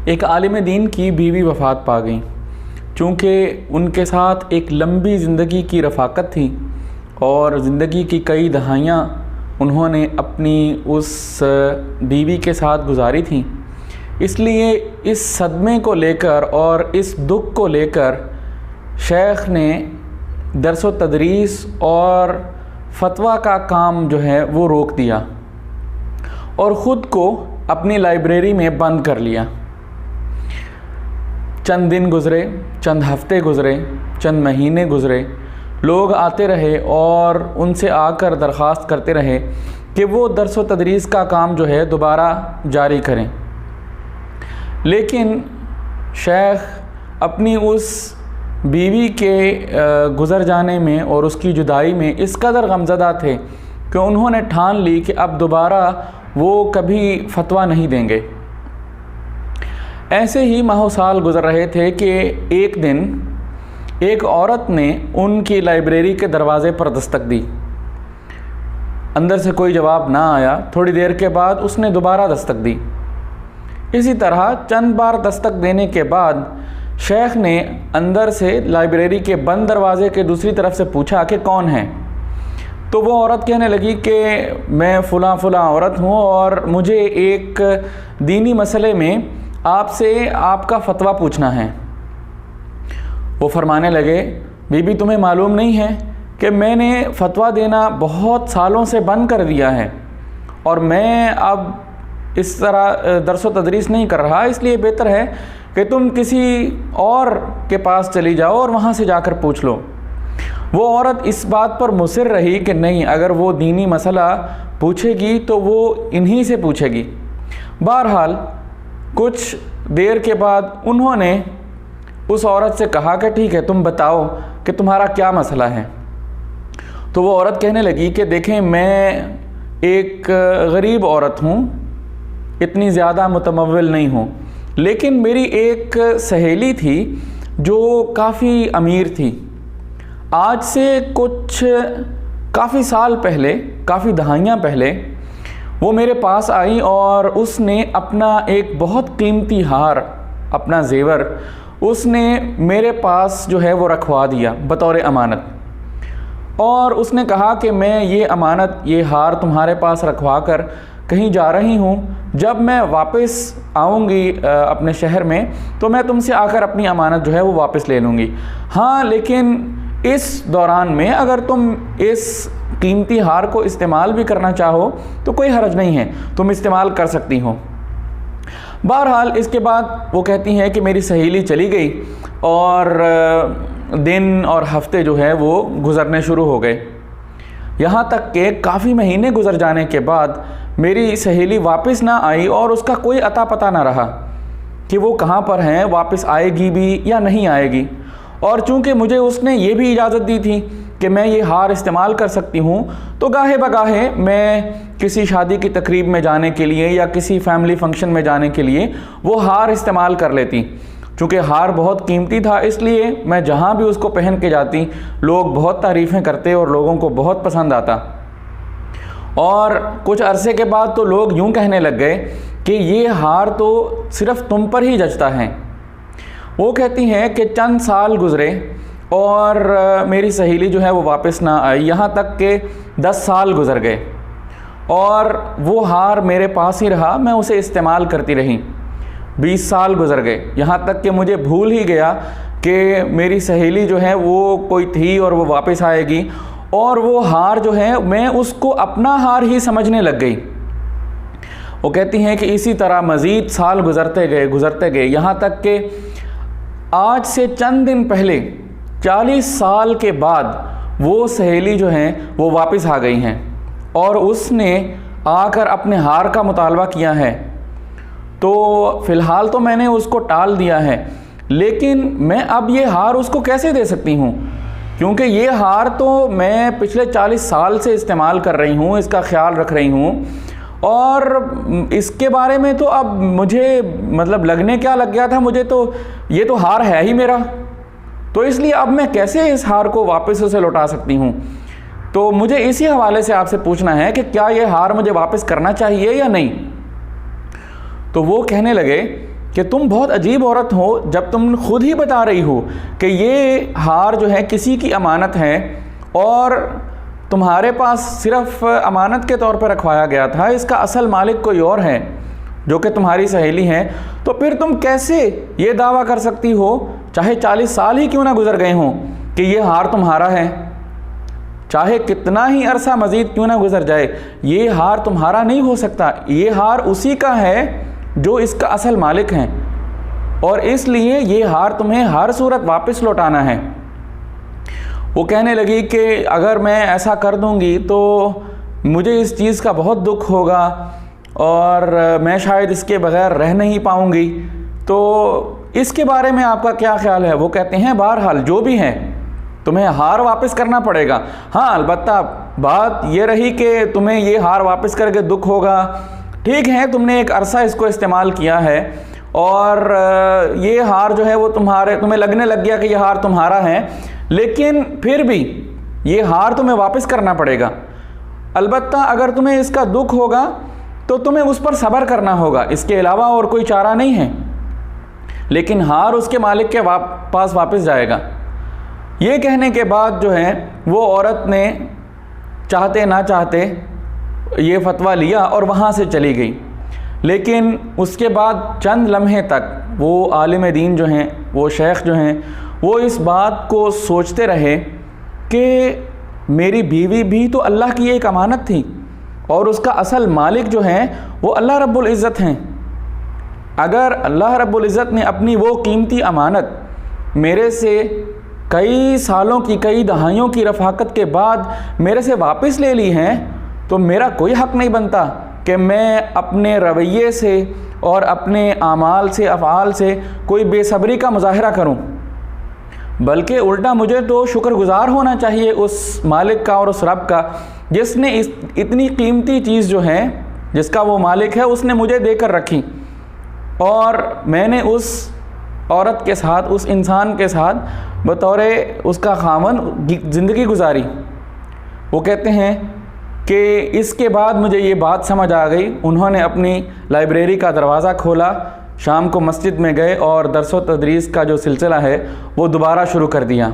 एक आलिम दीन की बीवी वफ़ात पा गई। चूँकि उनके साथ एक लंबी ज़िंदगी की रफ़ाकत थी और ज़िंदगी की कई दहाइयाँ उन्होंने अपनी उस बीवी के साथ गुजारी थी, इसलिए इस सदमे को लेकर और इस दुख को लेकर शेख ने दर्स व तदरीस और फतवा का काम जो है वो रोक दिया और ख़ुद को अपनी लाइब्रेरी में बंद कर लिया। चंद दिन गुज़रे, चंद हफ्ते गुज़रे, चंद महीने गुज़रे, लोग आते रहे और उनसे आकर दरख्वास्त करते रहे कि वो दर्स व तदरीस का काम जो है दोबारा जारी करें। लेकिन शेख अपनी उस बीवी के गुज़र जाने में और उसकी जुदाई में इस कदर गमज़दा थे कि उन्होंने ठान ली कि अब दोबारा वो कभी फतवा नहीं देंगे। ऐसे ही माह साल गुज़र रहे थे कि एक दिन एक औरत ने उनकी लाइब्रेरी के दरवाज़े पर दस्तक दी। अंदर से कोई जवाब ना आया। थोड़ी देर के बाद उसने दोबारा दस्तक दी। इसी तरह चंद बार दस्तक देने के बाद शेख ने अंदर से लाइब्रेरी के बंद दरवाज़े के दूसरी तरफ से पूछा कि कौन है। तो वो औरत कहने लगी कि मैं फ़लाँ औरत हूँ और मुझे एक दीनी मसले में आपसे आपका फ़तवा पूछना है। वो फरमाने लगे, बीबी तुम्हें मालूम नहीं है कि मैंने फ़तवा देना बहुत सालों से बंद कर दिया है और मैं अब इस तरह दर्स व तदरीस नहीं कर रहा, इसलिए बेहतर है कि तुम किसी और के पास चली जाओ और वहाँ से जाकर पूछ लो। वो औरत इस बात पर मुसिर रही कि नहीं, अगर वो दीनी मसला पूछेगी तो वो इन्हीं से पूछेगी। बहरहाल कुछ देर के बाद उन्होंने उस औरत से कहा कि ठीक है, तुम बताओ कि तुम्हारा क्या मसला है। तो वो औरत कहने लगी कि देखें, मैं एक गरीब औरत हूँ, इतनी ज़्यादा मुतमव्विल नहीं हूँ, लेकिन मेरी एक सहेली थी जो काफ़ी अमीर थी। आज से कुछ काफ़ी साल पहले, काफ़ी दहाइयाँ पहले वो मेरे पास आई और उसने अपना एक बहुत कीमती हार, अपना जेवर उसने मेरे पास जो है वो रखवा दिया बतौर अमानत। और उसने कहा कि मैं ये अमानत, ये हार तुम्हारे पास रखवा कर कहीं जा रही हूँ, जब मैं वापस आऊँगी अपने शहर में तो मैं तुमसे आकर अपनी अमानत जो है वो वापस ले लूँगी। हाँ, लेकिन इस दौरान में अगर तुम इस कीमती हार को इस्तेमाल भी करना चाहो तो कोई हर्ज नहीं है, तुम इस्तेमाल कर सकती हो। बहरहाल इसके बाद वो कहती हैं कि मेरी सहेली चली गई और दिन और हफ्ते जो है वो गुज़रने शुरू हो गए। यहाँ तक कि काफ़ी महीने गुज़र जाने के बाद मेरी सहेली वापस ना आई और उसका कोई अता पता ना रहा कि वो कहाँ पर हैं, वापस आएगी भी या नहीं आएगी। और चूँकि मुझे उसने ये भी इजाज़त दी थी कि मैं ये हार इस्तेमाल कर सकती हूँ, तो गाहे बगाहे मैं किसी शादी की तकरीब में जाने के लिए या किसी फैमिली फंक्शन में जाने के लिए वो हार इस्तेमाल कर लेती। चूँकि हार बहुत कीमती था, इसलिए मैं जहाँ भी उसको पहन के जाती लोग बहुत तारीफ़ें करते और लोगों को बहुत पसंद आता। और कुछ अरसे के बाद तो लोग यूँ कहने लग गए कि ये हार तो सिर्फ़ तुम पर ही जचता है। वो कहती हैं कि चंद साल गुज़रे और मेरी सहेली जो है वो वापस ना आई, यहाँ तक कि 10 साल गुज़र गए और वो हार मेरे पास ही रहा, मैं उसे इस्तेमाल करती रही। 20 साल गुज़र गए, यहाँ तक कि मुझे भूल ही गया कि मेरी सहेली जो है वो कोई थी और वो वापस आएगी, और वो हार जो है मैं उसको अपना हार ही समझने लग गई। वो कहती हैं कि इसी तरह मज़ीद साल गुज़रते गए, यहाँ तक कि आज से चंद दिन पहले 40 साल के बाद वो सहेली जो हैं वो वापस आ गई हैं और उसने आकर अपने हार का मुतालबा किया है। तो फ़िलहाल तो मैंने उसको टाल दिया है, लेकिन मैं अब ये हार उसको कैसे दे सकती हूँ, क्योंकि ये हार तो मैं पिछले 40 साल से इस्तेमाल कर रही हूँ, इसका ख्याल रख रही हूँ, और इसके बारे में तो अब मुझे मतलब लगने क्या लग गया था, मुझे तो ये तो हार है ही मेरा, तो इसलिए अब मैं कैसे इस हार को वापस उसे लौटा सकती हूँ। तो मुझे इसी हवाले से आपसे पूछना है कि क्या ये हार मुझे वापस करना चाहिए या नहीं। तो वो कहने लगे कि तुम बहुत अजीब औरत हो जब तुम खुद ही बता रही हो कि ये हार जो है किसी की अमानत है और तुम्हारे पास सिर्फ अमानत के तौर पर रखवाया गया था, इसका असल मालिक कोई और है जो कि तुम्हारी सहेली है, तो फिर तुम कैसे ये दावा कर सकती हो, चाहे 40 साल ही क्यों ना गुजर गए हों, कि ये हार तुम्हारा है? चाहे कितना ही अरसा मज़ीद क्यों ना गुजर जाए, ये हार तुम्हारा नहीं हो सकता। ये हार उसी का है जो इसका असल मालिक है, और इसलिए ये हार तुम्हें हर सूरत वापस लौटाना है। वो कहने लगी कि अगर मैं ऐसा कर दूंगी तो मुझे इस चीज़ का बहुत दुख होगा और मैं शायद इसके बगैर रह नहीं पाऊंगी, तो इसके बारे में आपका क्या ख्याल है? वो कहते हैं बहरहाल जो भी है तुम्हें हार वापस करना पड़ेगा। हाँ, अलबत्ता बात ये रही कि तुम्हें ये हार वापस करके दुख होगा। ठीक है, तुमने एक अरसा इसको इस्तेमाल किया है और ये हार जो है वो तुम्हें लगने लग गया कि ये हार तुम्हारा है, लेकिन फिर भी ये हार तुम्हें वापस करना पड़ेगा। अलबत्ता अगर तुम्हें इसका दुख होगा तो तुम्हें उस पर सब्र करना होगा, इसके अलावा और कोई चारा नहीं है, लेकिन हार उसके मालिक के पास वापस जाएगा। ये कहने के बाद जो है वो औरत ने चाहते ना चाहते ये फतवा लिया और वहाँ से चली गई। लेकिन उसके बाद चंद लम्हे तक वो आलिम दीन जो हैं, वो शेख जो हैं, वो इस बात को सोचते रहे कि मेरी बीवी भी तो अल्लाह की एक अमानत थी और उसका असल मालिक जो है वो अल्लाह रब्बुल इज़्ज़त हैं। अगर अल्लाह रब्बुल इज़्ज़त ने अपनी वो कीमती अमानत मेरे से कई सालों की, कई दहाइयों की रफ़ाकत के बाद मेरे से वापस ले ली हैं, तो मेरा कोई हक़ नहीं बनता कि मैं अपने रवैये से और अपने आमाल से, अफ़आल से कोई बेसब्री का मुज़ाहरा करूं। बल्कि उल्टा मुझे तो शुक्रगुज़ार होना चाहिए उस मालिक का और उस रब का जिसने इतनी कीमती चीज़ जो है, जिसका वो मालिक है, उसने मुझे देकर रखी और मैंने उस औरत के साथ, उस इंसान के साथ बतौर उसका खामन ज़िंदगी गुजारी। वो कहते हैं कि इसके बाद मुझे ये बात समझ आ गई। उन्होंने अपनी लाइब्रेरी का दरवाज़ा खोला, शाम को मस्जिद में गए और दर्स व तदरीस का जो सिलसिला है वो दोबारा शुरू कर दिया।